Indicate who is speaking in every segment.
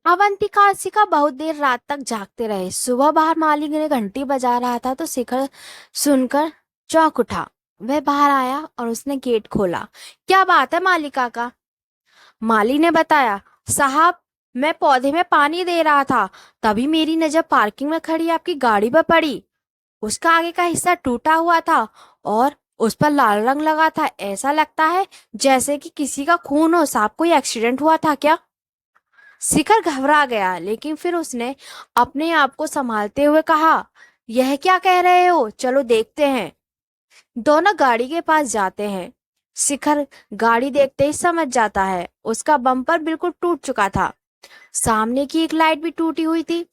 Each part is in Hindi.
Speaker 1: अवंतिका और शिखा बहुत देर रात तक जागते रहे। सुबह बाहर माली ने घंटी बजा रहा था तो शिखर सुनकर चौंक उठा। वह बाहर आया और उसने गेट खोला। क्या बात है मालिका का? माली ने बताया, साहब, मैं पौधे में पानी दे रहा था, तभी मेरी नजर पार्किंग में खड़ी आपकी गाड़ी पर पड़ी। उसका आगे का हिस्सा टूटा हुआ था और उस पर लाल रंग लगा था। ऐसा लगता है जैसे कि किसी का खून हो। साहब, कोई एक्सीडेंट हुआ था क्या? शिखर घबरा गया, लेकिन फिर उसने अपने आप को संभालते हुए कहा, यह क्या कह रहे हो, चलो देखते हैं। दोनों गाड़ी के पास जाते हैं। शिखर गाड़ी देखते ही समझ जाता है, उसका बम्पर बिल्कुल टूट चुका था। सामने की एक लाइट भी टूटी हुई थी।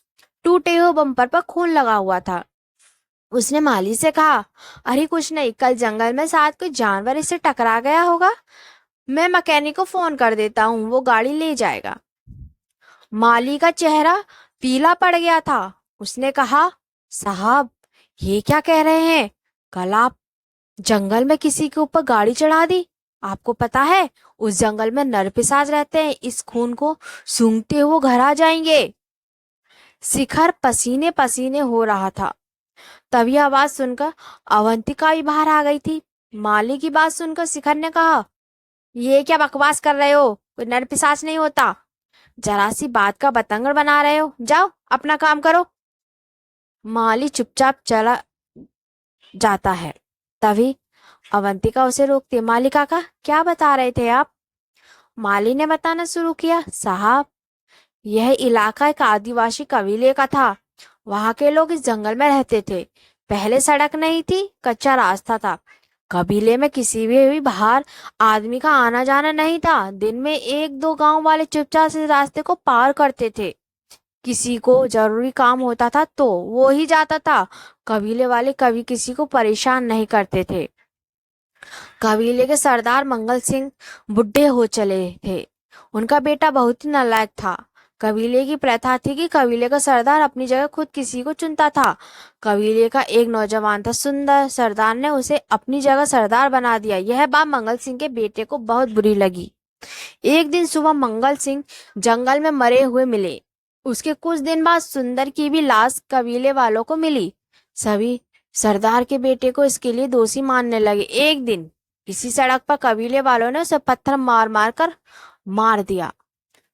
Speaker 1: टूटे हुए बम्पर पर खून लगा हुआ था। उसने माली से कहा, अरे कुछ नहीं, कल जंगल में शायद कोई जानवर इससे टकरा गया होगा। मैं मैकेनिक को फोन कर देता हूँ, वो गाड़ी ले जाएगा। माली का चेहरा पीला पड़ गया था। उसने कहा, साहब, ये क्या कह रहे हैं? कल आप जंगल में किसी के ऊपर गाड़ी चढ़ा दी। आपको पता है उस जंगल में नरपिशाच रहते हैं, इस खून को सूंघते हुए घर आ जाएंगे। शिखर पसीने पसीने हो रहा था। तभी आवाज सुनकर अवंतिका भी बाहर आ गई थी। माली की बात सुनकर शिखर ने कहा, ये क्या बकवास कर रहे हो, कोई नरपिशाच नहीं होता। जरा सी बात का बतंगड़ बना रहे हो, जाओ अपना काम करो। माली चुपचाप चला जाता है। तभी अवंतिका उसे रोकती, माली काका, क्या बता रहे थे आप? माली ने बताना शुरू किया, साहब, यह इलाका एक आदिवासी कबीले का था। वहां के लोग इस जंगल में रहते थे। पहले सड़क नहीं थी, कच्चा रास्ता था। कबीले में किसी भी बाहर आदमी का आना जाना नहीं था। दिन में एक दो गांव वाले चुपचाप से रास्ते को पार करते थे। किसी को जरूरी काम होता था तो वो ही जाता था। कबीले वाले कभी किसी को परेशान नहीं करते थे। कबीले के सरदार मंगल सिंह बुढ़े हो चले थे। उनका बेटा बहुत ही नालायक था। कबीले की प्रथा थी कि कबीले का सरदार अपनी जगह खुद किसी को चुनता था। कबीले का एक नौजवान था सुंदर। सरदार ने उसे अपनी जगह सरदार बना दिया। यह बात मंगल सिंह के बेटे को बहुत बुरी लगी। एक दिन सुबह मंगल सिंह जंगल में मरे हुए मिले। उसके कुछ दिन बाद सुंदर की भी लाश कबीले वालों को मिली। सभी सरदार के बेटे को इसके लिए दोषी मानने लगे। एक दिन किसी सड़क पर कबीले वालों ने उसे पत्थर मार मार कर मार दिया।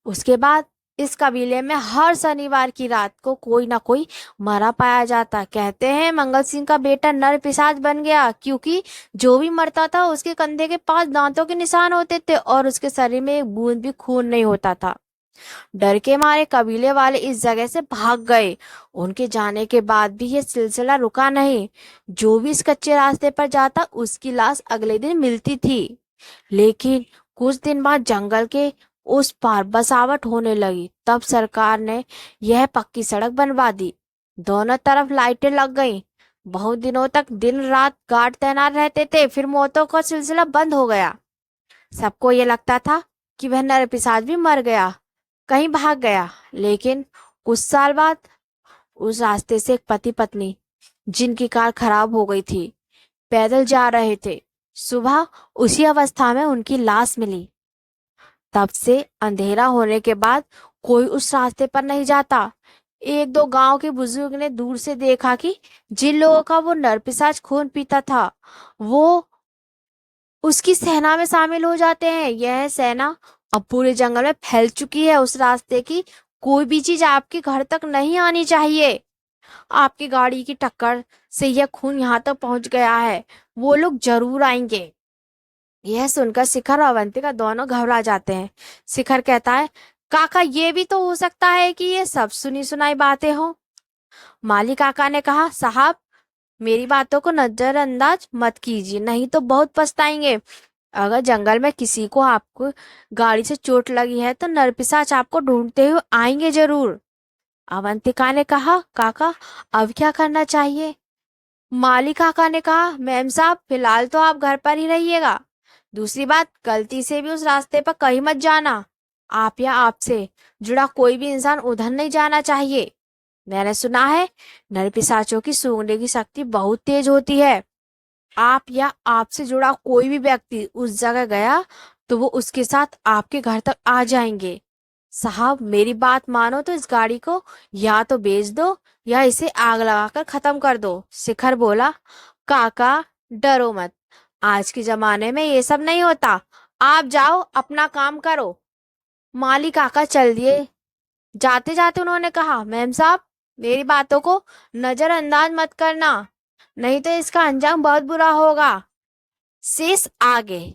Speaker 1: उसके बाद इस कबीले में हर शनिवार की रात को कोई ना कोई मरा पाया जाता। कहते हैं मंगल सिंह का बेटा नर पिशाच बन गया, क्योंकि जो भी मरता था उसके कंधे के पास दांतों के निशान होते थे और उसके शरीर में एक बूंद भी खून नहीं होता था। डर के मारे कबीले वाले इस जगह से भाग गए। उनके जाने के बाद भी ये सिलसिला रुका नहीं। जो भी इस कच्चे रास्ते पर जाता उसकी लाश अगले दिन मिलती थी। लेकिन कुछ दिन बाद जंगल के उस पार बसावट होने लगी। तब सरकार ने यह पक्की सड़क बनवा दी। दोनों तरफ लाइटें लग गईं। बहुत दिनों तक दिन रात गार्ड तैनात रहते थे। फिर मौतों का सिलसिला बंद हो गया। सबको ये लगता था कि वह नरपिशाच भी मर गया, कहीं भाग गया। लेकिन कुछ साल बाद उस रास्ते से एक पति पत्नी, जिनकी कार खराब हो गई थी, पैदल जा रहे थे। सुबह उसी अवस्था में उनकी लाश मिली। तब से अंधेरा होने के बाद कोई उस रास्ते पर नहीं जाता। एक दो गांव के बुजुर्ग ने दूर से देखा कि जिन लोगों का वो नरपिशाच खून पीता था, वो उसकी सेना में शामिल हो जाते हैं। यह सेना अब पूरे जंगल में फैल चुकी है। उस रास्ते की कोई भी चीज आपके घर तक नहीं आनी चाहिए। आपकी गाड़ी की टक्कर से यह खून यहाँ तक पहुंच गया है, वो लोग जरूर आएंगे। यह सुनकर शिखर और अवंतिका दोनों घबरा जाते हैं। शिखर कहता है, काका, ये भी तो हो सकता है कि ये सब सुनी सुनाई बातें हो। माली काका ने कहा, साहब, मेरी बातों को नजरअंदाज मत कीजिए, नहीं तो बहुत पछताएंगे। अगर जंगल में किसी को आपको गाड़ी से चोट लगी है तो नरपिशाच आपको ढूंढते हुए आएंगे जरूर। अवंतिका ने कहा, काका, अब क्या करना चाहिए? माली काका ने कहा, मैम साहब, फिलहाल तो आप घर पर ही रहिएगा। दूसरी बात, गलती से भी उस रास्ते पर कहीं मत जाना। आप या आपसे जुड़ा कोई भी इंसान उधर नहीं जाना चाहिए। मैंने सुना है नरपिशाचों की सूंघने की शक्ति बहुत तेज होती है। आप या आपसे जुड़ा कोई भी व्यक्ति उस जगह गया तो वो उसके साथ आपके घर तक आ जाएंगे। साहब मेरी बात मानो तो इस गाड़ी को या तो बेच दो या इसे आग लगाकर खत्म कर दो। शिखर बोला, काका डरो मत, आज के जमाने में ये सब नहीं होता। आप जाओ अपना काम करो। माली काका चल दिए। जाते जाते उन्होंने कहा, मेम साहब मेरी बातों को नजरअंदाज मत करना, नहीं तो इसका अंजाम बहुत बुरा होगा। शेष आगे।